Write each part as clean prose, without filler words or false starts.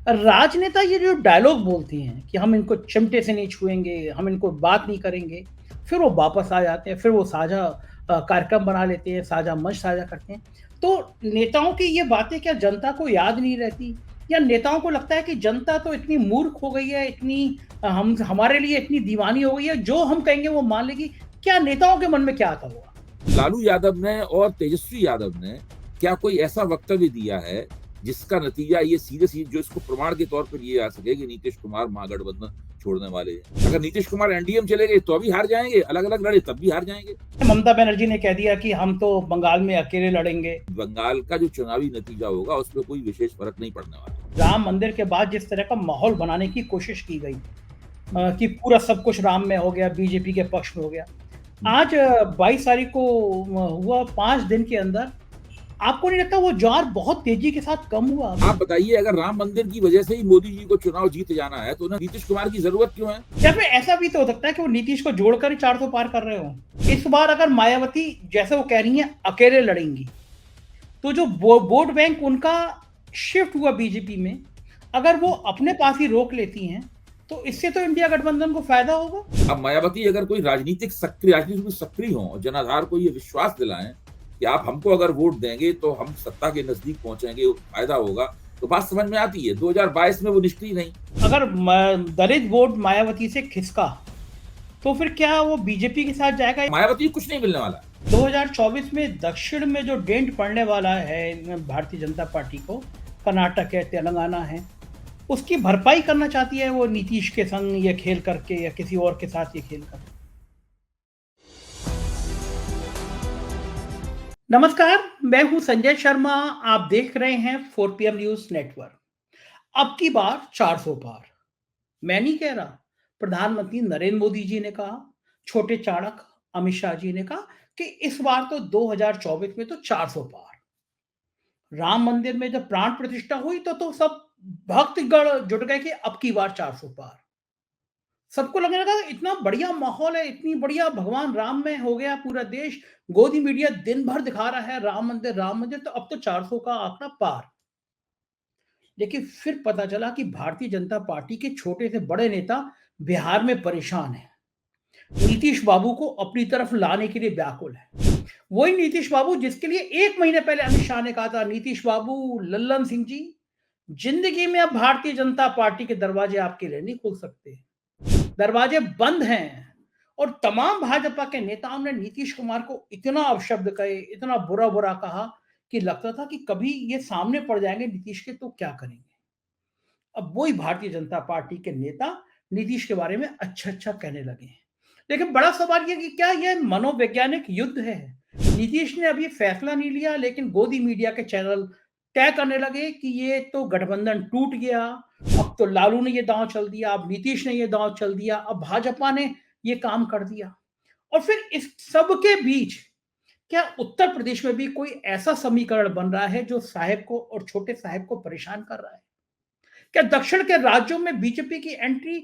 राजनेता ये जो डायलॉग बोलते हैं कि हम इनको चिमटे से नहीं छुएंगे, हम इनको बात नहीं करेंगे, फिर वो वापस आ जाते हैं, फिर वो साझा कार्यक्रम बना लेते हैं, साझा मंच साझा करते हैं। तो नेताओं की ये बातें क्या जनता को याद नहीं रहती? या नेताओं को लगता है कि जनता तो इतनी मूर्ख हो गई है, इतनी हम हमारे लिए इतनी दीवानी हो गई है, जो हम कहेंगे वो मान लेगी? क्या नेताओं के मन में क्या आता होगा? लालू यादव ने और तेजस्वी यादव ने क्या कोई ऐसा वक्तव्य दिया है जिसका नतीजा ये सीधे सीधे जो इसको प्रमाण के तौर पर ये आ सके कि नीतीश कुमार महागठबंधन छोड़ने वाले हैं? अगर नीतीश कुमार एनडीए में चले गए तो अभी हार जाएंगे, अलग अलग लड़े तब भी हार जाएंगे। ममता बनर्जी ने कह दिया कि हम तो बंगाल में अकेले लड़ेंगे। बंगाल का जो चुनावी नतीजा होगा उसमें कोई विशेष फर्क नहीं पड़ने वाला। राम मंदिर के बाद जिस तरह का माहौल बनाने की कोशिश की गई कि पूरा सब कुछ राम में हो गया, बीजेपी के पक्ष में हो गया। आज 22 तारीख को हुआ, 5 दिन के अंदर आपको नहीं लगता वो जार बहुत तेजी के साथ कम हुआ? आप बताइए, अगर राम मंदिर की वजह से ही मोदी जी को चुनाव जीत जाना है तो नीतीश कुमार की जरूरत क्यों है? या फिर ऐसा भी तो हो सकता है कि वो नीतीश को जोड़कर ही 400 पार कर रहे हो। इस बार अगर मायावती जैसे वो कह रही हैं अकेले लड़ेंगी, तो जो वोट बैंक उनका शिफ्ट हुआ बीजेपी में, अगर वो अपने पास ही रोक लेती हैं, तो इससे तो इंडिया गठबंधन को फायदा होगा। अब मायावती अगर कोई राजनीति में सक्रिय हो और जनाधार को ये विश्वास दिलाएं कि आप हमको अगर वोट देंगे तो हम सत्ता के नजदीक पहुंचेंगे, फायदा होगा, तो बात समझ में आती है। 2022 में वो निष्क्रिय नहीं। अगर दलित वोट मायावती से खिसका, तो फिर क्या वो बीजेपी के साथ जाएगा? मायावती कुछ नहीं मिलने वाला। 2024 में दक्षिण में जो डेंट पड़ने वाला है भारतीय जनता पार्टी को, कर्नाटक है, तेलंगाना है, उसकी भरपाई करना चाहती है वो नीतीश के संग ये खेल करके या किसी और के साथ ये खेल कर। नमस्कार, मैं हूं संजय शर्मा। आप देख रहे हैं 4 PM न्यूज नेटवर्क। अब की बार 400 पार। मैं नहीं कह रहा, प्रधानमंत्री नरेंद्र मोदी जी ने कहा, छोटे चाणक्य अमित शाह जी ने कहा कि इस बार तो 2024 में तो 400 पार। राम मंदिर में जब प्राण प्रतिष्ठा हुई तो सब भक्तगण जुट गए कि अब की बार 400 पार। सबको लगने लगा इतना बढ़िया माहौल है, इतनी बढ़िया भगवान राम में हो गया पूरा देश। गोदी मीडिया दिन भर दिखा रहा है राम मंदिर, तो अब तो 400 का आंकड़ा पार। लेकिन फिर पता चला कि भारतीय जनता पार्टी के छोटे से बड़े नेता बिहार में परेशान हैं। नीतीश बाबू को अपनी तरफ लाने के लिए व्याकुल है। वही नीतीश बाबू जिसके लिए 1 महीने पहले अमित शाह ने कहा था, नीतीश बाबू, लल्लन सिंह जी, जिंदगी में अब भारतीय जनता पार्टी के दरवाजे आपके लिए नहीं खुल सकते, दरवाजे बंद हैं। और तमाम भाजपा के नेताओं ने नीतीश कुमार को इतना अपशब्द कहे, इतना बुरा बुरा कहा कि लगता था कि कभी ये सामने पड़ जाएंगे नीतीश के तो क्या करेंगे। अब वही भारतीय जनता पार्टी के नेता नीतीश के बारे में अच्छा अच्छा कहने लगे हैं। लेकिन बड़ा सवाल यह कि क्या यह मनोवैज्ञानिक युद्ध है? नीतीश ने अभी फैसला नहीं लिया, लेकिन गोदी मीडिया के चैनल तय करने लगे कि ये तो गठबंधन टूट गया, अब तो लालू ने ये दांव चल दिया, अब नीतीश ने ये दांव चल दिया, अब भाजपा ने ये काम कर दिया। और फिर इस सब के बीच क्या उत्तर प्रदेश में भी कोई ऐसा समीकरण बन रहा है जो साहेब को और छोटे साहेब को परेशान कर रहा है? क्या दक्षिण के राज्यों में बीजेपी की एंट्री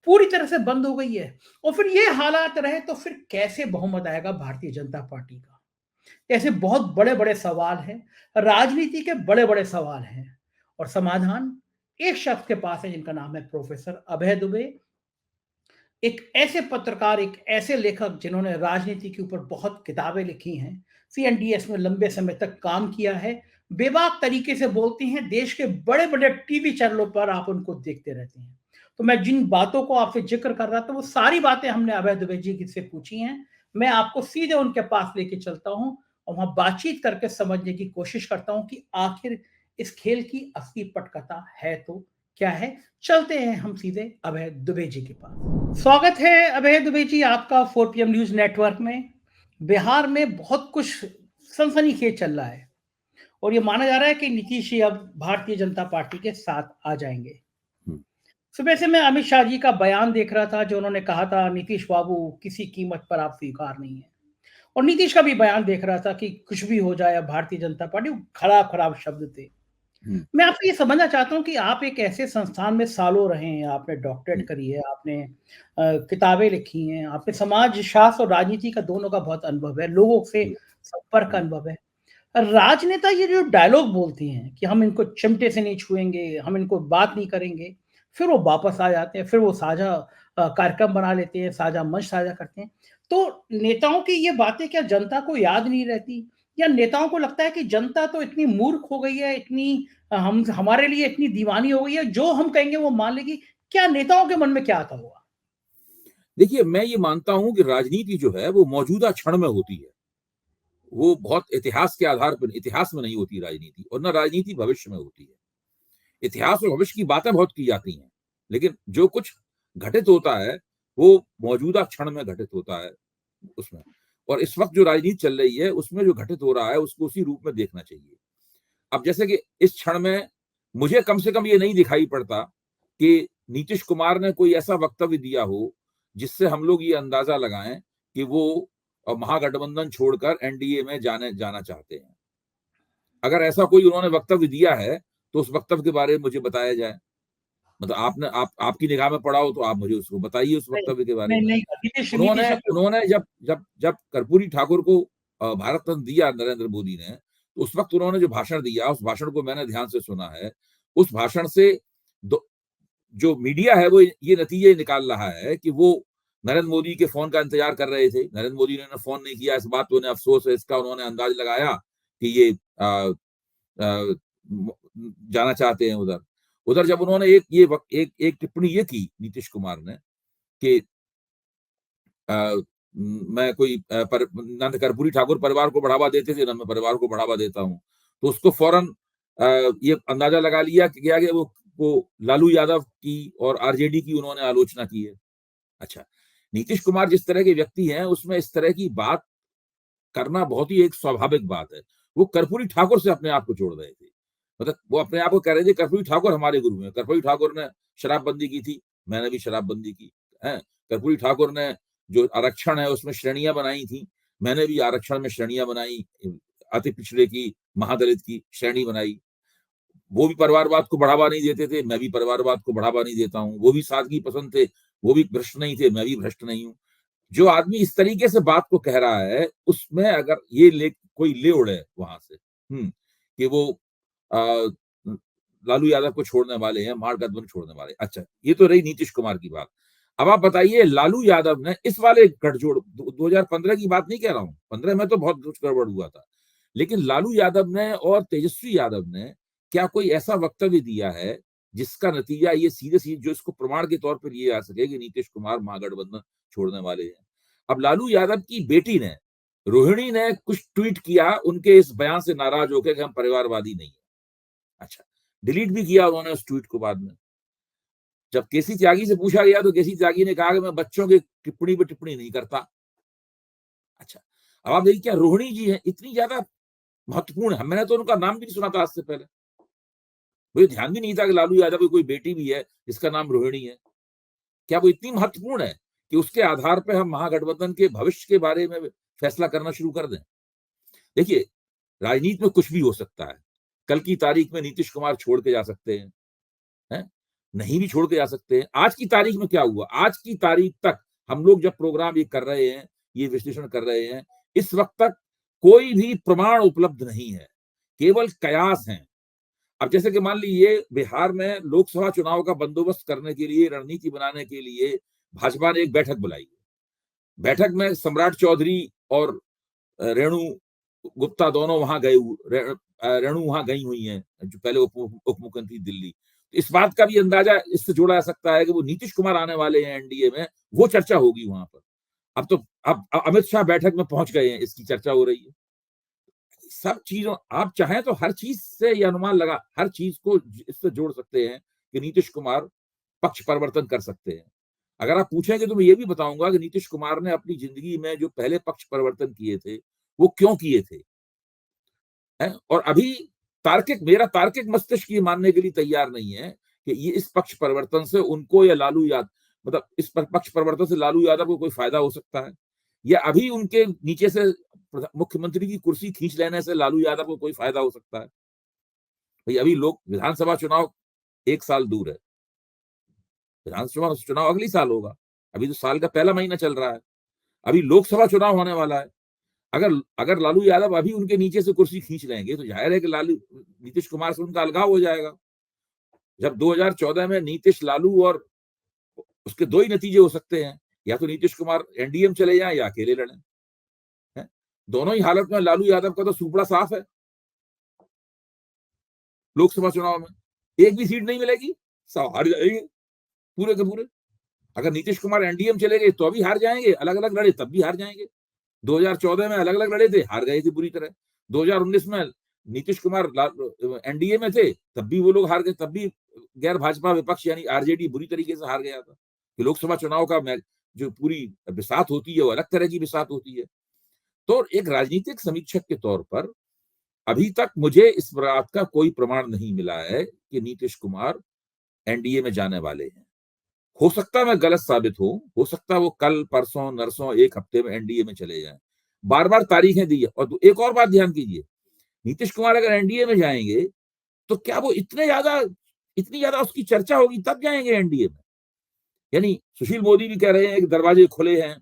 पूरी तरह से बंद हो गई है? और फिर ये हालात रहे तो फिर कैसे बहुमत आएगा भारतीय जनता पार्टी का? ऐसे बहुत बड़े-बड़े सवाल हैं, राजनीति के बड़े-बड़े सवाल हैं और समाधान एक शख्स के पास है जिनका नाम है प्रोफेसर अभय दुबे। एक ऐसे पत्रकार, एक ऐसे लेखक जिन्होंने राजनीति के ऊपर बहुत किताबें लिखी हैं, सीएनडीएस में लंबे समय तक काम किया है, बेबाक तरीके से बोलते हैं, देश के बड़े-बड़े टीवी चैनलों पर आप उनको देखते रहते हैं। तो मैं जिन बातों को आपसे ज़िक्र कर रहा था, वो सारी बातें हमने अभय दुबे जी से पूछी हैं। मैं आपको सीधे उनके पास लेके चलता हूँ और वहाँ बातचीत करके समझने की कोशिश करता हूँ कि आखिर इस खेल की असली पटकथा है तो क्या है? चलते हैं हम सीधे अभय दुबे जी के पास। स्वागत है अभय दुबे जी आपका 4 PM न्यूज़ नेटवर्क में। बिहार में बहुत कुछ सनसनीखेज चल रहा है और ये माना जा रहा है कि नीतीश जी अब भारतीय जनता पार्टी के साथ आ जाएँगे। सुबह से मैं अमित शाह जी का बयान देख रहा था जो उन्होंने कहा था नीतीश बाबू किसी कीमत पर आप स्वीकार नहीं है। और नीतीश का भी बयान देख रहा था कि कुछ भी हो जाए अब भारतीय जनता पार्टी, खराब-खराब शब्द थे। मैं आपसे ये समझना चाहता हूँ कि आप एक ऐसे संस्थान में सालों रहे हैं, आपने डॉक्टरेट करी है, आपने किताबें लिखी हैं, आपने समाज शास्त्र और राजनीति का दोनों का बहुत अनुभव है, लोगों से संपर्क का अनुभव है। राजनेता ये जो डायलॉग बोलती हैं कि हम इनको चिमटे से नहीं छुएँगे, हम इनको बात नहीं करेंगे, फिर वो वापस आ जाते हैं, फिर वो साझा कार्यक्रम बना लेते हैं, साझा मंच साझा करते हैं। तो नेताओं की ये बातें क्या जनता को याद नहीं रहती? या नेताओं को लगता है कि जनता तो इतनी मूर्ख हो गई है, इतनी हम हमारे लिए इतनी दीवानी हो गई है, जो हम कहेंगे वो मान लेगी? क्या नेताओं के मन में क्या आता होगा? देखिए, मैं ये मानता हूँ कि राजनीति जो है वो मौजूदा क्षण में होती है। वो बहुत इतिहास के आधार पर इतिहास में नहीं होती राजनीति, और ना राजनीति भविष्य में होती है। इतिहास और भविष्य की बातें बहुत की जाती हैं, लेकिन जो कुछ घटित होता है, वो मौजूदा क्षण में घटित होता है उसमें। और इस वक़्त जो राजनीति चल रही है, उसमें जो घटित हो रहा है, उसको उसी रूप में देखना चाहिए। अब जैसे कि इस क्षण में मुझे कम से कम ये नहीं दिखाई पड़ता कि नीतीश कुमार ने कोई ऐसा वक्तव्य दिया हो, जिससे हम लोग ये अंदाज़ा लगाएँ कि वो महागठबंधन छोड़कर एनडीए में जाना चाहते हैं। अगर ऐसा कोई उन्होंने वक्तव्य दिया है, तो उस वक्तव्य के बारे में मुझे बताया जाए। मतलब आपकी निगाह में पड़ा हो तो आप मुझे उसको बताइए उस नहीं, वक्तव्य के बारे नहीं, में। नहीं, नीतीश उन्होंने अपने उन्होंने जब जब जब कर्पूरी ठाकुर को भारत रत्न दिया नरेंद्र मोदी ने, तो उस वक़्त उन्होंने जो भाषण दिया, उस भाषण को मैंने ध्यान से सुना है। उस भाषण से दो जो मीडिया है वो ये नतीजे निकाल रहा है कि वो नरेंद्र मोदी के फ़ोन का इंतज़ार कर रहे थे। नरेंद्र मोदी ने फ़ोन नहीं किया, इस बात पे उन्हें अफ़सोस है, इसका उन्होंने अंदाज़ लगाया कि ये अ, म जाना चाहते हैं उधर। उधर जब उन्होंने एक टिप्पणी ये की नीतीश कुमार ने कि मैं कोई पर ना तो कर्पूरी ठाकुर परिवार को बढ़ावा देते थे, ना मैं परिवार को बढ़ावा देता हूँ। तो उसको फ़ौरन ये अंदाज़ा लगा लिया कि क्या कि वो लालू यादव की और आरजेडी की उन्होंने आलोचना की है। अच्छा, नीतीश कुमार जिस तरह के व्यक्ति हैं, उसमें इस तरह की बात करना बहुत ही एक स्वाभाविक बात है। वो कर्पूरी ठाकुर से अपने आप को जोड़ रहे थे। मतलब वो अपने आप को कह रहे थे कर्पूरी ठाकुर हमारे गुरु हैं। कर्पूरी ठाकुर ने शराबबंदी की थी, मैंने भी शराबबंदी की, हैं? कर्पूरी ठाकुर ने जो आरक्षण है उसमें श्रेणियाँ बनाई थी, मैंने भी आरक्षण में श्रेणियाँ बनाई, अति पिछड़े की, महादलित की श्रेणी बनाई। वो भी परिवारवाद को बढ़ावा नहीं देते थे, मैं भी परिवारवाद को बढ़ावा नहीं देता हूँ। वो भी सादगी पसंद थे, वो भी भ्रष्ट नहीं थे, मैं भी भ्रष्ट नहीं हूँ। जो आदमी इस तरीके से बात को कह रहा है, उसमें अगर ये कोई ले उड़े वहाँ से, कि वो अ, लालू यादव को छोड़ने वाले हैं, महागठबंधन छोड़ने वाले हैं। अच्छा, ये तो रही नीतीश कुमार की बात। अब आप बताइए लालू यादव ने इस वाले गठजोड़ 2015 की बात नहीं कह रहा हूँ, 15 में तो बहुत कुछ गड़बड़ हुआ था। लेकिन लालू यादव ने और तेजस्वी यादव ने क्या कोई ऐसा वक्तव्य दिया है, जिसका नतीजा ये सीधे-सीधे जो इसको प्रमाण के तौर पर ये आ सके कि नीतीश कुमार महागठबंधन छोड़ने वाले हैं। अब लालू यादव की बेटी ने, रोहिणी ने कुछ ट्वीट किया उनके इस बयान से नाराज़ होके कि हम परिवारवादी नहीं हैं। अच्छा, डिलीट भी किया उन्होंने उस ट्वीट को बाद में। जब केसी त्यागी से पूछा गया तो केसी त्यागी ने कहा कि मैं बच्चों की टिप्पणी पे टिप्पणी नहीं करता। अच्छा, अब आप देखिए क्या रोहिणी जी हैं, इतनी ज़्यादा महत्वपूर्ण है, मैंने तो उनका नाम भी नहीं सुना था आज से पहले। मुझे ध्यान भी नहीं था कि लालू यादव की कोई बेटी भी है, जिसका नाम रोहिणी है। क्या वो इतनी महत्वपूर्ण है कि उसके आधार पे हम महागठबंधन के भविष्य के बारे में फैसला करना शुरू कर दें? देखिए, राजनीति में कुछ भी हो सकता है। कल की तारीख में नीतीश कुमार छोड़ के जा सकते हैं, हैं? नहीं भी छोड़ के जा सकते हैं। आज की तारीख में क्या हुआ? आज की तारीख तक हम लोग जब प्रोग्राम ये कर रहे हैं, ये विश्लेषण कर रहे हैं, इस वक़्त तक कोई भी प्रमाण उपलब्ध नहीं है, केवल कयास हैं। अब जैसे कि मान लीजिए बिहार में लोकसभा चुनाव का बंदोबस्त करने के लिए, रणनीति बनाने के लिए भाजपा ने एक बैठक बुलाई। बैठक में सम्राट चौधरी और रेणु गुप्ता दोनों वहां गए रेणु वहां गई हुई हैं, जो पहले उप मुख्यमंत्री दिल्ली। इस बात का भी अंदाजा इससे जोड़ा जा सकता है कि वो नीतीश कुमार आने वाले हैं एनडीए में, वो चर्चा होगी वहां पर। अब तो अब अमित शाह बैठक में पहुंच गए हैं, इसकी चर्चा हो रही है। सब चीजों आप चाहें तो हर चीज से ये अनुमान लगा, हर चीज को इससे जोड़ सकते हैं कि नीतीश कुमार पक्ष परिवर्तन कर सकते हैं। अगर आप पूछेंगे तो मैं ये भी बताऊंगा कि नीतीश कुमार ने अपनी जिंदगी में जो पहले पक्ष परिवर्तन किए थे, वो क्यों किए थे, है? और अभी मेरा तार्किक मस्तिष्क ये मानने के लिए तैयार नहीं है कि ये इस पक्ष परिवर्तन से उनको या लालू यादव, मतलब इस पक्ष परिवर्तन से लालू यादव को कोई फायदा हो सकता है, या अभी उनके नीचे से मुख्यमंत्री की कुर्सी खींच लेने से लालू यादव को कोई फायदा हो सकता है। भाई अभी लोग विधानसभा चुनाव 1 साल दूर है, विधानसभा चुनाव अगली साल होगा, अभी तो साल का पहला महीना चल रहा है, अभी लोकसभा चुनाव होने वाला है। अगर अगर लालू यादव अभी उनके नीचे से कुर्सी खींच लेंगे तो जाहिर है कि लालू नीतीश कुमार से उनका अलगाव हो जाएगा। जब 2014 में नीतीश लालू और उसके दो ही नतीजे हो सकते हैं, या तो नीतीश कुमार एनडीए में चले जाएं या अकेले लड़ें। है? दोनों ही हालत में लालू यादव का तो सुपड़ा साफ है। लोकसभा चुनाव में एक भी सीट नहीं मिलेगी, सब हार जाएंगे पूरे के पूरे। अगर नीतीश कुमार एनडीए में चले गए तो अभी हार जाएंगे, अलग अलग लड़े तब भी हार जाएंगे। 2014 में अलग अलग लड़े थे, हार गए थे बुरी तरह। 2019 में नीतीश कुमार एनडीए में थे, तब भी वो लोग हार गए, तब भी गैर भाजपा विपक्ष यानी आरजेडी बुरी तरीके से हार गया था। कि लोकसभा चुनाव का जो पूरी बिसात होती है वो अलग तरह की बिसात होती है। तो एक राजनीतिक समीक्षक के तौर पर अभी तक मुझे इस बात का कोई प्रमाण नहीं मिला है कि नीतीश कुमार एनडीए में जाने वाले हैं। हो सकता मैं गलत साबित हो सकता वो कल परसों नरसों एक हफ्ते में एनडीए में चले जाएं। बार बार तारीखें दी है। और एक और बात ध्यान कीजिए, नीतीश कुमार अगर एनडीए में जाएंगे तो क्या वो इतनी ज्यादा उसकी चर्चा होगी तब जाएंगे एनडीए में? यानी सुशील मोदी भी कह रहे हैं कि दरवाजे खुले हैं,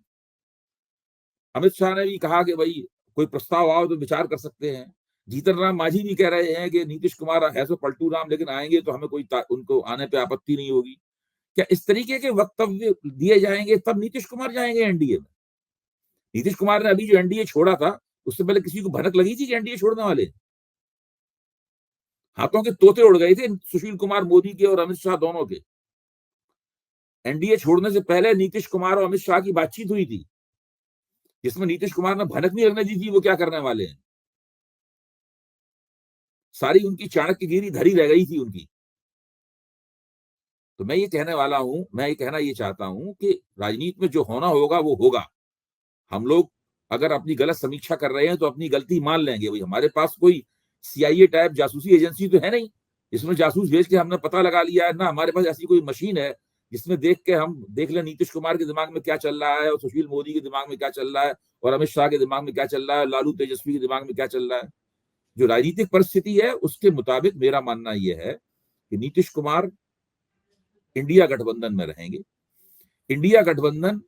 अमित शाह ने भी कहा कि भाई कोई प्रस्ताव आओ तो विचार कर सकते हैं, जीतन राम मांझी भी कह रहे हैं कि नीतीश कुमार है तो पलटू राम, लेकिन आएंगे तो हमें उनको आने पे आपत्ति नहीं होगी। क्या इस तरीके के वक्तव्य दिए जाएंगे तब नीतीश कुमार जाएंगे एनडीए में? नीतीश कुमार ने अभी जो एनडीए छोड़ा था उससे पहले किसी को भनक लगी थी कि एनडीए छोड़ने वाले? हाथों के तोते उड़ गए थे सुशील कुमार मोदी के और अमित शाह दोनों के। एनडीए छोड़ने से पहले नीतीश कुमार और अमित शाह की बातचीत हुई थी, जिसमें नीतीश कुमार ने भनक नहीं लगने दी थी वो क्या करने वाले हैं। सारी उनकी चाणक्यगिरी धरी रह गई थी उनकी। तो मैं ये कहना ये चाहता हूं कि राजनीति में जो होना होगा वो होगा। हम लोग अगर अपनी गलत समीक्षा कर रहे हैं तो अपनी गलती मान लेंगे। भाई हमारे पास कोई सीआईए टाइप जासूसी एजेंसी तो है नहीं जिसमें जासूस भेज के हमने पता लगा लिया है ना। हमारे पास ऐसी कोई मशीन है जिसमें हम देख लें नीतीश कुमार के दिमाग में क्या चल रहा है, और सुशील मोदी के दिमाग में क्या चल रहा है, और अमित शाह के दिमाग में क्या चल रहा है, लालू तेजस्वी के दिमाग में क्या चल रहा है। जो राजनीतिक परिस्थिति है उसके मुताबिक मेरा मानना यह है कि नीतीश कुमार इंडिया गठबंधन में रहेंगे। इंडिया गठबंधन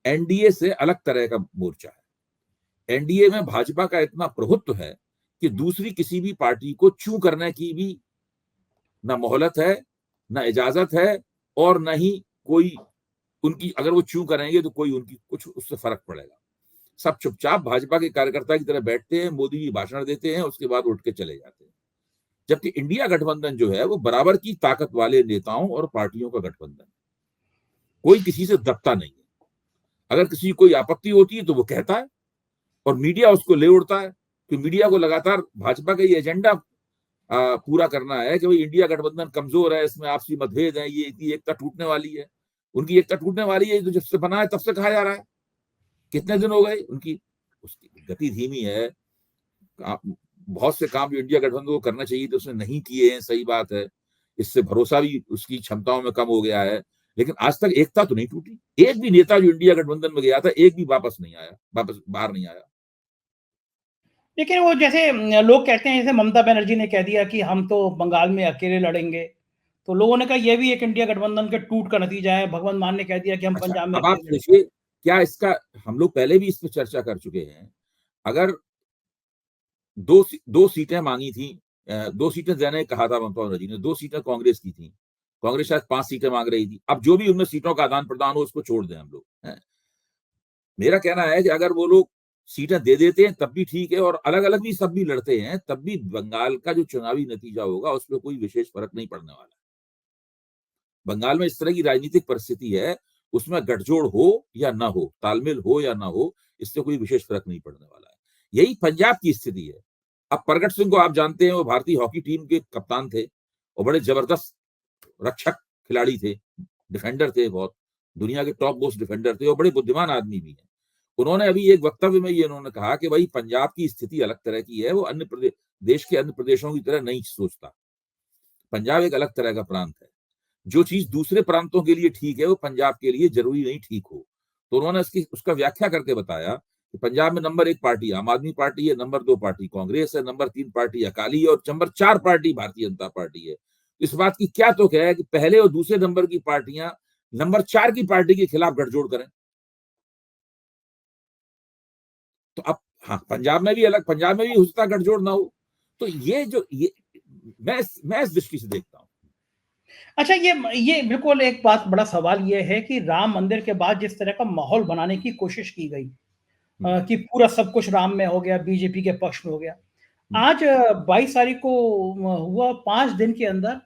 एनडीए से अलग तरह का मोर्चा है। एनडीए में भाजपा का इतना प्रभुत्व है कि दूसरी किसी भी पार्टी को चू करने की भी ना मोहलत है, ना इजाजत है, और ना ही कोई उनकी अगर वो चू करेंगे तो कोई उनकी कुछ उससे फर्क पड़ेगा। सब चुपचाप भाजपा के कार्यकर्ता की तरह बैठते हैं, मोदी जी भाषण देते हैं, उसके बाद उठ के चले जाते हैं। जबकि इंडिया गठबंधन जो है वो बराबर की ताकत वाले नेताओं और पार्टियों का गठबंधन, कोई किसी से दबता नहीं है। अगर किसी कोई आपत्ति होती है तो वो कहता है और मीडिया उसको ले उड़ता है, कि मीडिया को लगातार भाजपा का ये एजेंडा पूरा करना है कि भाई इंडिया गठबंधन कमजोर है, इसमें आपसी मतभेद है, ये इतनी एकता टूटने वाली है। उनकी एकता टूटने वाली है तो जब से बना है तब से कहा जा रहा है। कितने दिन हो गए उनकी, उसकी गति धीमी है। बहुत से काम जो इंडिया गठबंधन को करना चाहिए तो उसने नहीं किए हैं, सही बात है। इससे भरोसा भी उसकी क्षमताओं में कम हो गया है, लेकिन आज तक एकता तो नहीं टूटी। एक भी नेता जो इंडिया गठबंधन में गया था एक भी वापस बाहर नहीं आया। लेकिन वो जैसे लोग कहते हैं, जैसे ममता बनर्जी ने कह दिया कि हम तो बंगाल में अकेले लड़ेंगे, तो लोगों ने कहा यह भी एक इंडिया गठबंधन के टूट का नतीजा है। भगवंत मान ने कह दिया कि हम अच्छा, पंजाब में अब आप अकेले लड़ेंगे। देखिए, क्या इसका हम लोग पहले भी इस पर चर्चा कर चुके हैं। अगर दो सीटें मांगी थी, 2 सीटें देने कहा था ममता बनर्जी ने, 2 सीटें कांग्रेस की थी। कांग्रेस शायद 5 सीटें मांग रही थी। अब जो भी उनमें सीटों का आदान प्रदान हो उसको छोड़ दें हम लोग। मेरा कहना है कि अगर वो लोग सीटें दे देते हैं तब भी ठीक है, और अलग अलग भी सब भी लड़ते हैं तब भी बंगाल का जो चुनावी नतीजा होगा उसमें कोई विशेष फर्क नहीं पड़ने वाला है। बंगाल में इस तरह की राजनीतिक परिस्थिति है, उसमें गठजोड़ हो या ना हो, तालमेल हो या ना हो, इससे कोई विशेष फर्क नहीं पड़ने वाला है। यही पंजाब की स्थिति है। अब प्रगट सिंह को आप जानते हैं, वो भारतीय हॉकी टीम के कप्तान थे और बड़े जबरदस्त रक्षक खिलाड़ी थे, डिफेंडर थे, बहुत दुनिया के टॉप मोस्ट डिफेंडर थे और बड़े बुद्धिमान आदमी भी हैं। उन्होंने अभी एक वक्तव्य में ये उन्होंने कहा कि भाई पंजाब की स्थिति अलग तरह की है, वो अन्य प्रदेश देश के अन्य प्रदेशों की तरह नहीं सोचता। पंजाब एक अलग तरह का प्रांत है। जो चीज दूसरे प्रांतों के लिए ठीक है वो पंजाब के लिए जरूरी नहीं ठीक हो। तो उन्होंने उसका व्याख्या करके बताया कि पंजाब में नंबर 1 पार्टी आम आदमी पार्टी है, नंबर 2 पार्टी कांग्रेस है, नंबर 3 पार्टी अकाली है और number 4 party Bharatiya Janata party है। इस बात की क्या तुक है कि पहले और दूसरे नंबर की पार्टियां नंबर 4 की पार्टी के खिलाफ गठजोड़ करें। तो अब हाँ, पंजाब में भी अलग, पंजाब में भी हो सकता है गठजोड़ ना हो। तो ये मैं इस दृष्टि से देखता हूँ। अच्छा, ये बिल्कुल एक बात, बड़ा सवाल ये है कि राम मंदिर के बाद जिस तरह का माहौल बनाने की कोशिश की गई, कि पूरा सब कुछ राम में हो गया, बीजेपी के पक्ष में हो गया। आज 22 तारीख को हुआ, 5 दिन के अंदर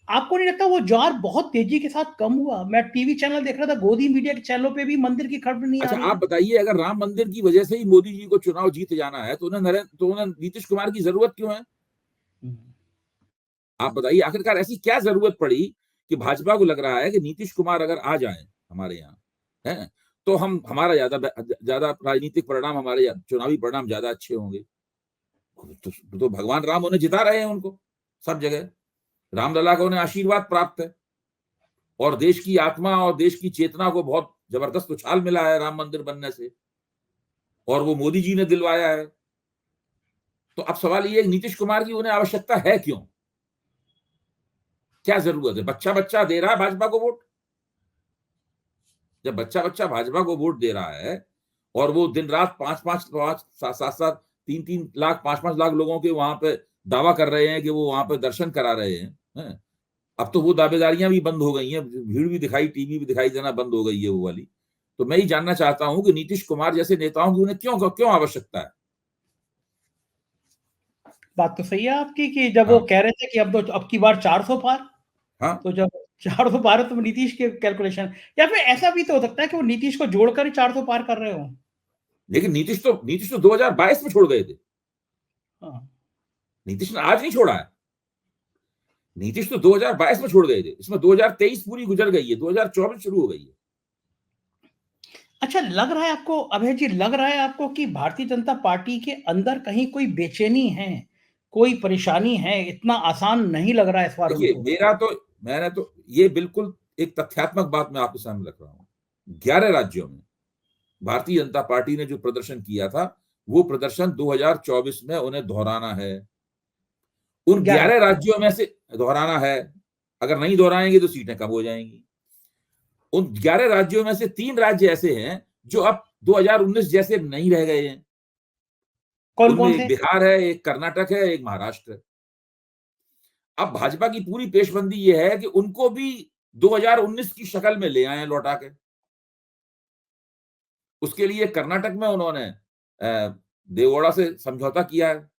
आपको नहीं लगता वो जार बहुत तेजी के साथ कम हुआ? मैं टीवी चैनल देख रहा था, गोदी मीडिया के चैनलों पे भी मंदिर की खबर नहीं आ अच्छा, रही आप है। बताइए, अगर राम मंदिर की वजह से ही मोदी जी को चुनाव जीत जाना है तो उन्हें नीतीश कुमार की जरूरत क्यों है? आप बताइए, आखिरकार ऐसी क्या जरूरत पड़ी कि भाजपा को लग रहा है कि नीतीश कुमार अगर आ जाए हमारे यहाँ, है, तो हमारा ज्यादा राजनीतिक परिणाम, हमारे चुनावी परिणाम ज्यादा अच्छे होंगे। तो भगवान राम उन्हें जिता रहे हैं, उनको सब जगह रामलला को उन्हें आशीर्वाद प्राप्त है, और देश की आत्मा और देश की चेतना को बहुत जबरदस्त उछाल मिला है राम मंदिर बनने से, और वो मोदी जी ने दिलवाया है। तो अब सवाल ये है, नीतीश कुमार की उन्हें आवश्यकता है क्यों? क्या जरूरत है? बच्चा बच्चा दे रहा है भाजपा को वोट। जब बच्चा बच्चा भाजपा को वोट दे रहा है, और वो दिन रात 5-5 7-7 3-3 लाख 5-5 लाख लोगों के वहां पे दावा कर रहे हैं कि वो वहां पे दर्शन करा रहे हैं। अब तो वो दावेदारियां भी बंद हो गई हैं, भीड़ भी दिखाई, टीवी भी दिखाई देना बंद हो गई है वो वाली। तो मैं ये जानना चाहता हूं कि नीतीश कुमार जैसे नेताओं की उन्हें क्यों क्यों आवश्यकता है? बात तो सही है आपकी कि जब वो हाँ, कह रहे थे कि अब की बार 400 पार, हाँ। तो जब 400 पार है तो नीतीश के कैलकुलेशन, या फिर ऐसा भी तो हो सकता है कि वो नीतीश को जोड़कर ही 400 पार कर रहे हो। लेकिन नीतीश तो 2022 में छोड़ गए थे। हाँ। नीतीश ने आज नहीं छोड़ा है। नीतीश तो 2022 में छोड़ गए थे, इसमें 2023 पूरी गुजर गई है, 2024 शुरू हो गई है। अच्छा, लग रहा है आपको अभय जी, लग रहा है आपको कि भारतीय जनता पार्टी के अंदर कहीं कोई बेचैनी है, कोई परेशानी है? इतना आसान नहीं लग रहा है इस बार देखिए, उनको। मैंने तो ये बिल्कुल एक तथ्यात्मक बात मैं आपके सामने रख रहा हूं। 11 राज्यों में भारतीय जनता पार्टी ने जो प्रदर्शन किया था, वो प्रदर्शन 2024 में उन्हें दोहराना है। उन 11। 11 राज्यों में से दोहराना है। अगर नहीं दोहराएंगे तो सीटें कम हो जाएंगी। उन 11 राज्यों में से 3 राज्य ऐसे हैं जो अब 2019 जैसे नहीं रह गए हैं। कौन उनमें कौन एक से? बिहार है, एक कर्नाटक है, एक महाराष्ट्र है। अब भाजपा की पूरी पेशबंदी ये है कि उनको भी 2019 की शक्ल में ले आए लौटा के। उसके लिए कर्नाटक में उन्होंने देवगौड़ा से समझौता किया है।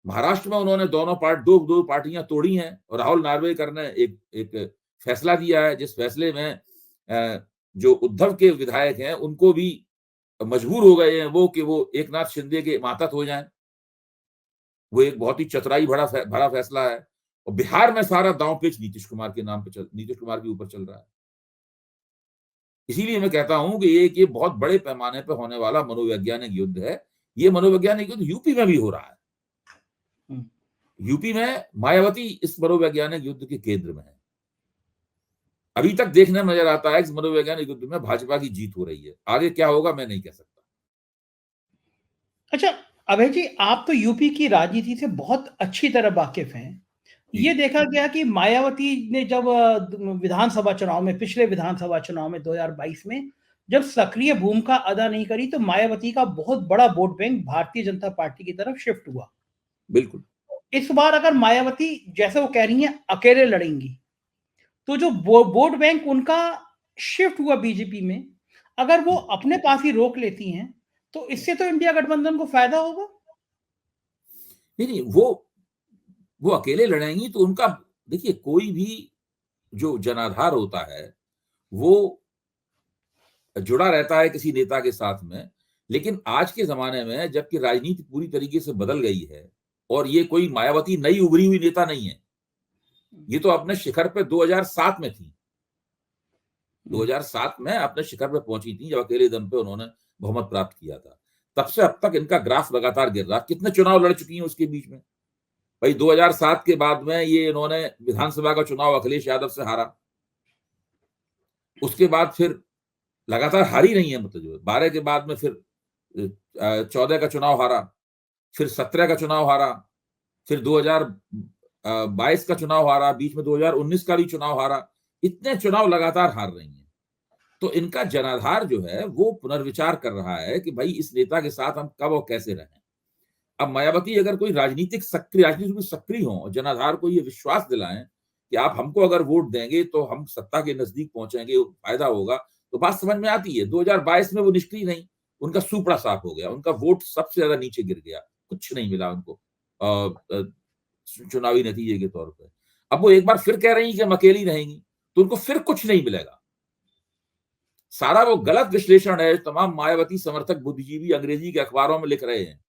महाराष्ट्र में उन्होंने दो पार्टियां तोड़ी हैं, और राहुल नार्वेकर ने एक एक फैसला दिया है, जिस फैसले में जो उद्धव के विधायक हैं उनको भी मजबूर हो गए हैं वो कि वो एकनाथ शिंदे के मातहत हो जाएं। वो एक बहुत ही चतुराई भरा फैसला है। और बिहार में सारा दांव पेच नीतीश कुमार के ऊपर चल रहा है। इसीलिए मैं कहता हूं कि ये बहुत बड़े पैमाने पर होने वाला मनोवैज्ञानिक युद्ध है। ये मनोवैज्ञानिक युद्ध यूपी में भी हो रहा है। हम्म। यूपी में मायावती इस मनोवैज्ञानिक युद्ध के केंद्र में है। अभी तक देखने में नजर आता है कि इस मनोवैज्ञानिक युद्ध में भाजपा की जीत हो रही है। आगे क्या होगा मैं नहीं कह सकता। अच्छा, अभय जी, आप तो यूपी की राजनीति से बहुत अच्छी तरह वाकिफ हैं। जी। ये देखा गया कि मायावती ने जब विधानसभा चुनाव में, पिछले विधानसभा चुनाव में 2022 में जब सक्रिय भूमिका अदा नहीं करी, तो मायावती का बहुत बड़ा vote bank Bharatiya Janata party की तरफ शिफ्ट हुआ। बिल्कुल। इस बार अगर मायावती, जैसे वो कह रही हैं, अकेले लड़ेंगी, तो जो वोट बैंक उनका शिफ्ट हुआ बीजेपी में, अगर वो अपने पास ही रोक लेती हैं, तो इससे तो इंडिया गठबंधन को फायदा होगा। नहीं नहीं, वो अकेले लड़ेंगी तो उनका, देखिए, कोई भी जो जनाधार होता है वो जुड़ा रहता है किसी नेता के साथ में। लेकिन आज के जमाने में जबकि राजनीति पूरी तरीके से बदल गई है, और ये कोई मायावती नई उभरी हुई नेता नहीं है, ये तो अपने शिखर पे 2007 में थी। 2007 में अपने शिखर पे पहुंची थी, जब अकेले दम पे उन्होंने बहुमत प्राप्त किया था। तब से अब तक इनका ग्राफ लगातार गिर रहा। कितने चुनाव लड़ चुकी हैं उसके बीच में? भाई 2007 के बाद में ये इन्होंने विधानसभा का चुनाव अखिलेश यादव से हारा। उसके बाद फिर लगातार हारी नहीं है, मतलब जो 12 के बाद में फिर 14 का चुनाव हारा, फिर 17 का चुनाव हारा, फिर 2022 का चुनाव हारा, बीच में 2019 का भी चुनाव हारा। इतने चुनाव लगातार हार रही हैं। तो इनका जनाधार जो है वो पुनर्विचार कर रहा है कि भाई इस नेता के साथ हम कब और कैसे रहें। अब मायावती अगर कोई राजनीति में सक्रिय हो और जनाधार को ये विश्वास दिलाएं कि आप हमको अगर वोट देंगे तो हम सत्ता के नजदीक पहुंचेंगे, फायदा होगा, तो बात समझ में आती है। 2022 में वो निष्क्रिय नहीं, उनका सूपड़ा साफ हो गया, उनका वोट सबसे ज्यादा नीचे गिर गया, कुछ नहीं मिला उनको चुनावी नतीजे के तौर पर। अब वो एक बार फिर कह रही हैं कि हम अकेली रहेंगी, तो उनको फिर कुछ नहीं मिलेगा। सारा वो गलत विश्लेषण है, तमाम मायावती समर्थक बुद्धिजीवी अंग्रेजी के अखबारों में लिख रहे हैं।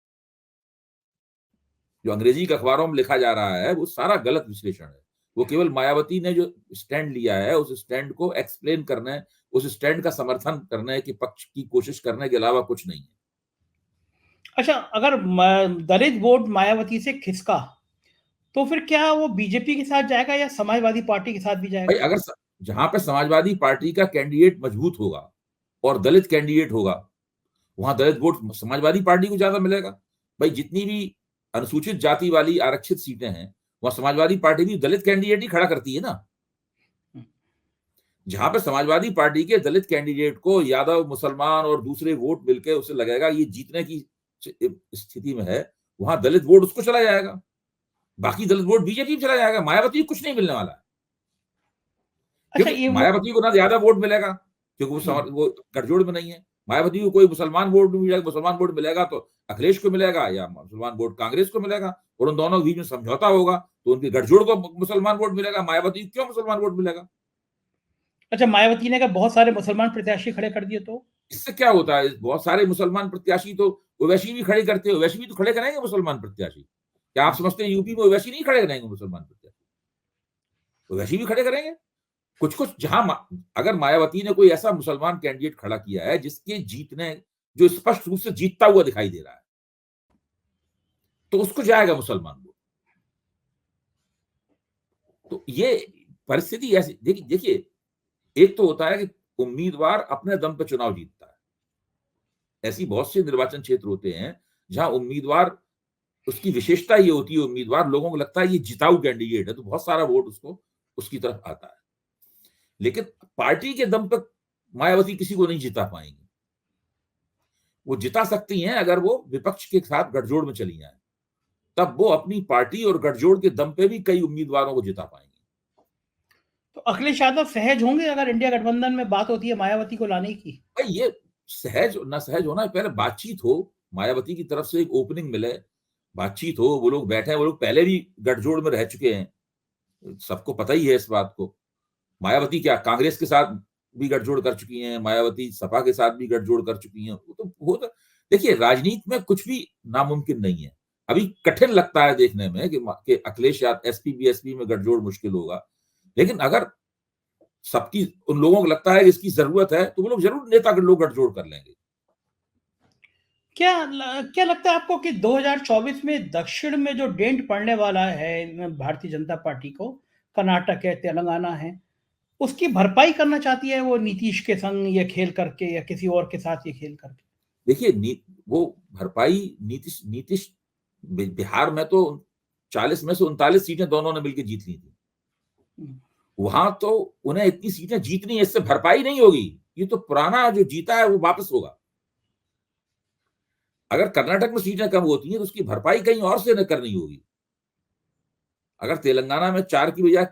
जो अंग्रेजी के अखबारों में लिखा जा रहा है वो सारा गलत विश्लेषण है। वो केवल मायावती ने जो स्टैंड लिया है उस स्टैंड को एक्सप्लेन करने, उस स्टैंड का समर्थन करने के पक्ष की कोशिश करने के अलावा कुछ नहीं है। अच्छा, अगर दलित वोट मायावती से खिसका तो फिर क्या वो बीजेपी के साथ जाएगा या समाजवादी पार्टी के साथ भी भाई जाएगा? अगर जहां पे समाजवादी पार्टी का कैंडिडेट मजबूत होगा और दलित कैंडिडेट होगा, वहां दलित वोट समाजवादी पार्टी को ज्यादा मिलेगा। भाई जितनी भी अनुसूचित जाति वाली आरक्षित सीटें हैं वहां समाजवादी पार्टी भी दलित कैंडिडेट ही खड़ा करती है ना। जहां पे समाजवादी पार्टी के दलित कैंडिडेट को यादव, मुसलमान और दूसरे वोट मिलकर उसे लगेगा ये जीतने की स्थिति में है, वहां दलित वोट उसको चला जाएगा, बाकी दलित वोट बीजेपी में चला जाएगा। मायावती को कुछ नहीं मिलने वाला है, अच्छा, क्योंकि ये मायावती को ना ज्यादा वोट मिलेगा क्योंकि वो गठजोड़ में नहीं है। मायावती को कोई मुसलमान वोट नहीं मिलेगा, मुसलमान वोट मिलेगा तो अखिलेश को मिलेगा या मुसलमान वोट कांग्रेस को मिलेगा, और उन दोनों के बीच में समझौता होगा तो उनके गठजोड़ को मुसलमान वोट मिलेगा। मायावती को क्यों मुसलमान वोट मिलेगा? अच्छा, मायावती ने अगर बहुत सारे मुसलमान प्रत्याशी खड़े कर दिए तो? इससे क्या होता है? बहुत सारे मुसलमान प्रत्याशी तो ओवैसी भी खड़े करते हैं, ओवैसी भी तो खड़े कराएंगे मुसलमान प्रत्याशी। क्या आप समझते हैं यूपी में ओवैसी नहीं खड़े कराएंगे मुसलमान प्रत्याशी? ओवैसी भी खड़े करेंगे। कुछ कुछ जहां अगर मायावती ने कोई ऐसा मुसलमान कैंडिडेट खड़ा किया है जिसके जीतने, जो स्पष्ट रूप से जीतता हुआ दिखाई दे रहा है, तो उसको जाएगा मुसलमान वोट। तो ये परिस्थिति ऐसी, देखिए एक तो होता है कि उम्मीदवार अपने दम पर चुनाव जीतता है। ऐसी बहुत से निर्वाचन क्षेत्र होते हैं जहां उम्मीदवार, उसकी विशेषता ये होती है, उम्मीदवार लोगों को लगता है ये जिताऊ कैंडिडेट है तो बहुत सारा वोट उसको उसकी तरफ आता है। लेकिन पार्टी के दम पर मायावती किसी को नहीं जिता पाएंगी। वो जिता सकती हैं अगर वो विपक्ष के साथ गठजोड़ में चली जाए, तब वो अपनी पार्टी और गठजोड़ के दम पे भी कई उम्मीदवारों को जिता पाएंगे। तो अखिलेश यादव सहज होंगे अगर इंडिया गठबंधन में बात होती है मायावती को लाने की? भाई ये सहज ना सहज होना, पहले बातचीत हो, मायावती की तरफ से एक ओपनिंग मिले, बातचीत हो, वो लोग बैठे हैं, वो लोग पहले भी गठजोड़ में रह चुके हैं, सबको पता ही है इस बात को। मायावती क्या कांग्रेस के साथ भी गठजोड़ कर चुकी हैं, मायावती सपा के साथ भी गठजोड़ कर चुकी हैं। वो तो देखिए राजनीति में कुछ भी नामुमकिन नहीं है। अभी कठिन लगता है देखने में कि अखिलेश यादव एसपी बीएसपी में गठजोड़ मुश्किल होगा, लेकिन अगर सबकी उन लोगों को लगता है कि इसकी जरूरत है तो वो लोग जरूर नेता के लोग गठजोड़ कर लेंगे। क्या लगता है आपको कि 2024 में दक्षिण में जो डेंट पड़ने वाला है भारतीय जनता पार्टी को, कर्नाटक है, तेलंगाना है, उसकी भरपाई करना चाहती है वो नीतीश के संग ये खेल करके या किसी और के साथ ये खेल करके? देखिए वो भरपाई नीतीश नीतीश बिहार में तो 40 में से 39 सीटें दोनों ने मिलकर जीत ली थी। वहां तो उन्हें इतनी सीटें जीतनी है, इससे भरपाई नहीं होगी, ये तो पुराना जो जीता है वो वापस होगा। अगर कर्नाटक में सीटें कम होती हैं तो उसकी भरपाई कहीं और से न करनी होगी। अगर तेलंगाना में 4 की बजाय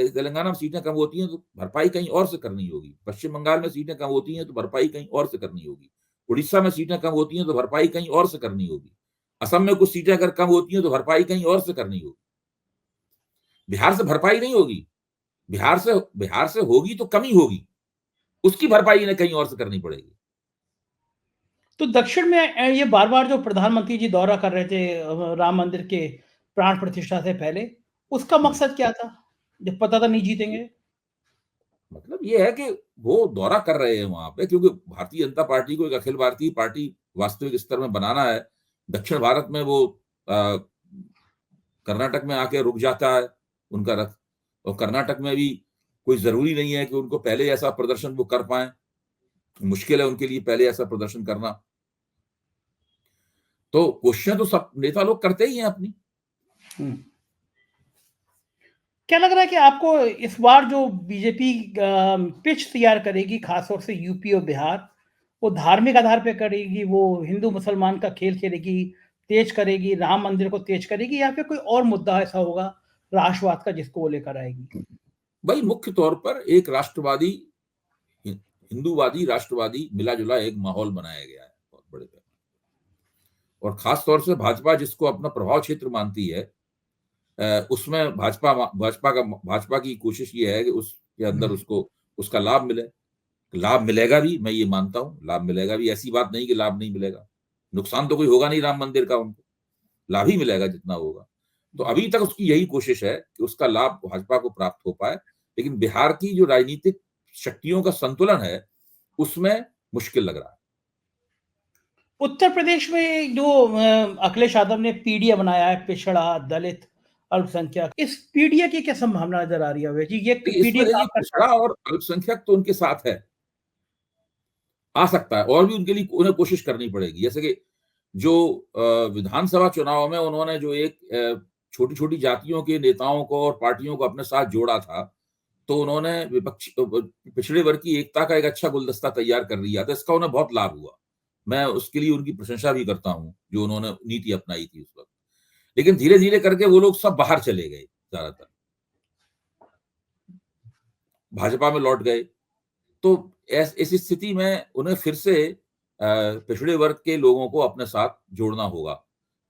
तेलंगाना में सीटें कम होती हैं तो भरपाई कहीं और से करनी होगी। पश्चिम बंगाल में सीटें कम होती हैं तो भरपाई कहीं और से करनी होगी। उड़ीसा में सीटें कम होती हैं तो भरपाई कहीं और से करनी होगी। असम में कुछ सीटें अगर कम होती हैं तो भरपाई कहीं और से करनी होगी। बिहार से भरपाई नहीं होगी, बिहार से होगी तो कमी होगी, उसकी भरपाई इन्हें कहीं और से करनी पड़ेगी। तो दक्षिण में ये बार-बार जो प्रधानमंत्री जी दौरा कर रहे थे राम मंदिर के प्राण प्रतिष्ठा से पहले, उसका मकसद क्या था? जब पता था नहीं जीतेंगे? मतलब ये है कि वो दौरा कर रहे हैं वहां पे क्योंकि भारतीय जनता पार्टी को एक अखिल भारतीय पार्टी वास्तविक स्तर में बनाना है। दक्षिण भारत में वो कर्नाटक में आके रुक जाता है उनका रथ, और कर्नाटक में भी कोई जरूरी नहीं है कि उनको पहले ऐसा प्रदर्शन वो कर पाए, मुश्किल है उनके लिए पहले ऐसा प्रदर्शन करना। तो कोशिशें तो सब नेता लोग करते ही हैं अपनी। क्या लग रहा है कि आपको इस बार जो बीजेपी पिच तैयार करेगी, खास तौर से यूपी और बिहार, वो धार्मिक आधार पे करेगी, वो हिंदू-मुसलमान का खेल खेलेगी, तेज करेगी, राम मंदिर को तेज करेगी या फिर कोई और मुद्दा ऐसा होगा राष्ट्रवाद का जिसको वो लेकर आएगी? भाई मुख्य तौर पर एक राष्ट्रवादी, हिंदूवादी, राष्ट्रवादी मिला-जुला एक माहौल बनाया गया है बहुत बड़े पैमाने पर। और खास तौर से भाजपा जिसको अपना प्रभाव क्षेत्र मानती है, उसमें भाजपा की कोशिश ये है कि उसके अंदर उसको उसका लाभ मिले। लाभ मिलेगा भी, मैं ये मानता हूँ, लाभ मिलेगा भी, ऐसी बात नहीं कि लाभ नहीं मिलेगा। नुकसान तो कोई होगा नहीं राम मंदिर का उनको, लाभ ही मिलेगा जितना होगा। तो अभी तक उसकी यही कोशिश है कि उसका लाभ भाजपा को प्राप्त हो पाए, लेकिन बिहार की जो राजनीतिक शक्तियों का संतुलन है, उसमें मुश्किल लग रहा है। उत्तर प्रदेश में जो अखिलेश यादव ने पीडीए बनाया है, पिछड़ा, दलित, अल्पसंख्यक, इस पीडीए की क्या संभावना नज़र आ रही है अभय जी? ये देखिए, पीडीए इसमें देखिए काम कर पिछड़ा और अल्पसंख्यक तो उनके साथ है, आ सकता है और भी उनके लिए उन्हें कोशिश करनी पड़ेगी। जैसे कि जो विधानसभा चुनाव में उन्होंने जो एक छोटी-छोटी जातियों के नेताओं को और पार्टियों को अपने साथ जोड़ा था, तो उन्होंने पिछड़े वर्ग की एकता का एक अच्छा गुलदस्ता तैयार कर लिया था। इसका उन्हें बहुत लाभ हुआ। मैं उसके लिए उनकी प्रशंसा भी करता हूँ, जो उन्होंने नीति अपनाई थी उस वक़्त। लेकिन धीरे-धीरे करके वो लोग सब बाहर चले गए ज़्यादातर, भाजपा में लौट गए। तो ऐसी स्थिति में उन्हें फिर से पिछड़े वर्ग के लोगों को अपने साथ जोड़ना होगा।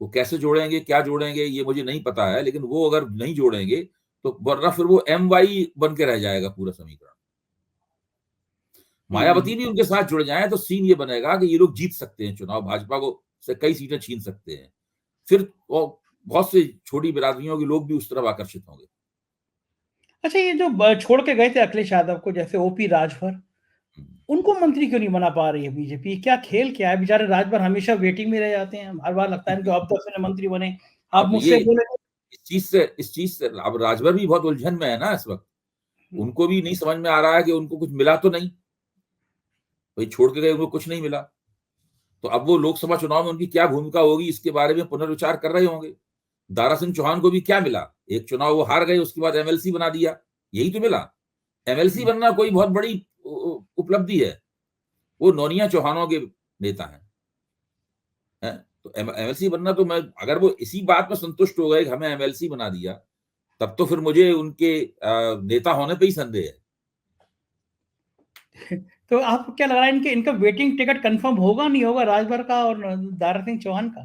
वो कैसे जोड़ेंगे, क्या जोड़ेंगे, ये मुझे नहीं पता है, लेकिन वो अगर नहीं जोड़ेंगे, तो वरना फिर वो एमवाई बन के रह जाएगा पूरा समीकरण। हुँ। मायावती भी उनके साथ जुड़ जाएँ, तो सीन ये बनेगा कि ये लोग जीत सकते हैं चुनाव, भाजपा को से कई सीटें छीन सकते हैं। फिर वो बहुत से छोटी बिरादरियों के लोग भी उस तरफ आकर्षित होंगे। अच्छा, ये जो छोड़ के गए थे अखिलेश यादव को, जैसे ओपी राजभर, हुँ। उनको मंत्री क्यों नहीं बना पा रही है बीजेपी? क्या खेल क्या है? बेचारे राजभर हमेशा वेटिंग में रह जाते हैं। हर बार लगता है इनको अब तो असली मंत्री बने। आप अब ये मुझसे बोले थे। इस चीज़ से अब राजभर भी बहुत उलझन में है ना इस वक़्त। हुँ, उनको भी नहीं समझ में आ रहा है कि उनको कुछ मिला तो नहीं। वही छोड़ के गए, उनको कुछ नहीं मिला। तो अब वो लोकसभा चुनाव में उनकी क्या भूमिका होगी, इसके बारे में पुनर्विचार कर रहे होंगे। दारा सिंह चौहान को भी क्या मिला? एक चुनाव वो हार गए, उसके बाद एमएलसी बना दिया, यही तो मिला। एमएलसी हुँ। बनना कोई बहुत बड़ी उपलब्धि है। वो नौनिया चौहानों के नेता हैं? तो एमएलसी बनना, तो मैं अगर वो इसी बात में संतुष्ट हो गए कि हमें एमएलसी बना दिया, तब तो फिर मुझे उनके नेता होने पे ही संदेह है। तो आपको क्या लग रहा है इनके इनका वेटिंग टिकट कन्फर्म होगा, नहीं होगा राजभर का और दारा सिंह चौहान का?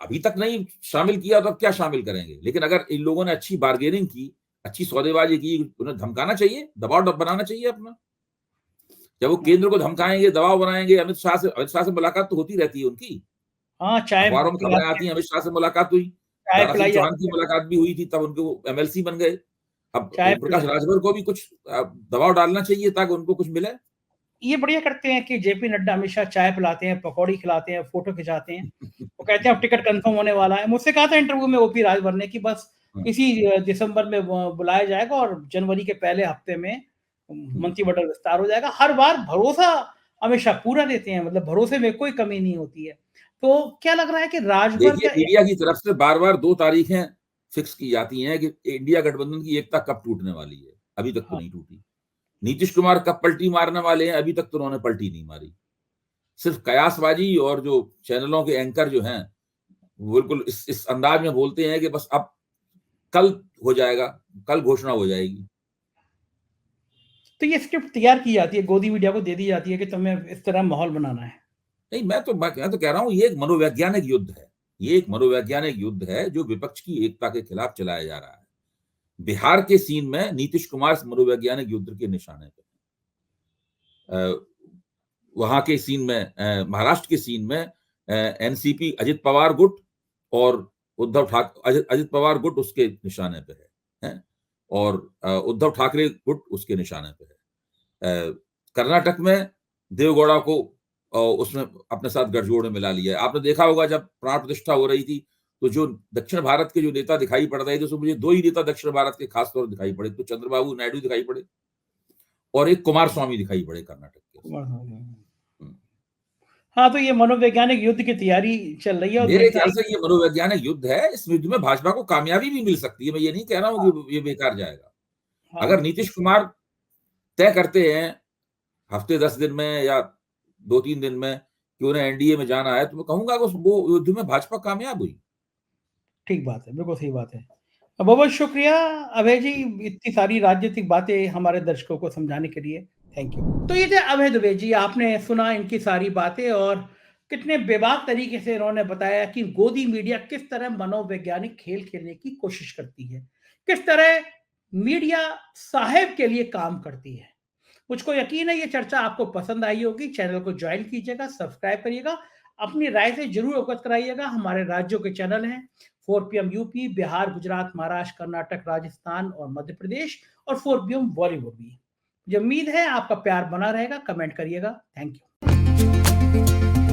अभी तक नहीं शामिल किया, तो अब क्या शामिल करेंगे? लेकिन अगर इन लोगों ने अच्छी बार्गेनिंग की, अच्छी सौदेबाजी की, उन्हें धमकाना चाहिए, दबाव बनाना चाहिए अपना। जब वो हाँ, केंद्र को धमकाएंगे, दबाव बनाएंगे, अमित शाह से मुलाकात तो होती रहती है उनकी। हाँ, चाय अखबारों में खबरें पिलाते आती हैं, हैं, अमित शाह से मुलाकात हुई। चाय दारा सिंह पिलाई चौहान जाती की है, मुलाकात भी हुई थी, तब उनको वो एमएलसी बन गए। अब चाय ओम प्रकाश पिलाई। राजभर को भी कुछ दबाव डालना चाहिए ताकि उनको कुछ मिले। ये बढ़िया करते हैं कि जेपी नड्डा हमेशा चाय पिलाते हैं, पकौड़ी खिलाते हैं, फ़ोटो खिंचाते हैं। वो कहते हैं अब टिकट कन्फर्म होने वाला है। मुझसे कहा था इंटरव्यू में ओपी राजभर ने कि बस हाँ, इसी दिसंबर में बुलाया जाएगा और जनवरी के पहले हफ्ते में हुँ। मंत्रिमंडल विस्तार हो जाएगा। हर बार भरोसा हमेशा पूरा देते हैं, मतलब भरोसे में कोई कमी नहीं होती है। तो क्या लग रहा है कि राजभर देखिए, का मीडिया की तरफ से बार-बार 2 तारीखें फिक्स की जाती हैं कि इंडिया गठबंधन की एकता कब टूटने वाली है। अभी तक तो हाँ, नहीं टूटी। नीतीश कुमार कब पलटी मारने वाले हैं, अभी तक तो उन्होंने पलटी नहीं मारी। सिर्फ कयासबाजी, और जो चैनलों के एंकर जो हैं, वो बिल्कुल इस अंदाज में बोलते हैं कि बस अब कल हो जाएगा, कल घोषणा हो जाएगी। तो ये स्क्रिप्ट तैयार की जाती है, गोदी मीडिया को दे दी जाती है कि तुम्हें इस तरह माहौल बनाना है। नहीं, मैं तो कह रहा हूँ, ये एक मनोवैज्ञानिक युद्ध है। ये एक मनोवैज्ञानिक युद्ध है जो विपक्ष की एकता के खिलाफ चलाया जा रहा है। बिहार के सीन में नीतीश कुमार इस मनोवैज्ञानिक युद्ध के निशाने पे हैं। वहाँ के सीन में, महाराष्ट्र के सीन में एनसीपी अजित पवार गुट और अजित पवार गुट उसके निशाने पे हैं? और उद्धव ठाकरे गुट उसके निशाने पे है। कर्नाटक में देवगौड़ा को उसने अपने साथ गठजोड़ में मिला लिया है। आपने देखा होगा जब प्राण प्रतिष्ठा हो रही थी, तो जो दक्षिण भारत के जो नेता दिखाई पड़ रहे थे, उसमें मुझे 2 ही नेता दक्षिण भारत के खास तौर दिखाई पड़े। तो चंद्रबाबू नायडू दिखाई पड़े और एक कुमारस्वामी दिखाई पड़े कर्नाटक के। हुँ। हाँ, तो ये मनोवैज्ञानिक युद्ध की तैयारी चल रही है और मेरे देखना ख्याल है से ये मनोवैज्ञानिक युद्ध है। इस युद्ध में भाजपा को कामयाबी भी मिल सकती है। मैं ये नहीं कह रहा हूँ हाँ, कि ये बेकार जाएगा। हाँ, अगर नीतीश कुमार तय करते हैं हफ्ते 10 दिन में या 2-3 दिन में कि उन्हें एनडीए में जाना है, तो मैं कहूँगा कि वो युद्ध में भाजपा कामयाब हुई। ठीक बात है, बिल्कुल सही बात है। बहुत-बहुत शुक्रिया अभय जी, इतनी सारी राजनीतिक बातें हमारे दर्शकों को समझाने के लिए। Thank you. तो ये थे अभय दुबे जी, आपने सुना इनकी सारी बातें और कितने बेबाक तरीके से इन्होंने बताया कि गोदी मीडिया किस तरह मनोवैज्ञानिक खेल खेलने की कोशिश करती है, किस तरह मीडिया साहेब के लिए काम करती है। मुझको यकीन है ये चर्चा आपको पसंद आई होगी। चैनल को ज्वाइन कीजिएगा, सब्सक्राइब करिएगा, अपनी राय से जरूर अवगत कराइएगा। हमारे राज्यों के चैनल हैं 4 PM यूपी, बिहार, गुजरात, महाराष्ट्र, कर्नाटक, राजस्थान और मध्य प्रदेश और 4 PM बॉलीवुड भी। मुझे उम्मीद है आपका प्यार बना रहेगा। कमेंट करिएगा। Thank you.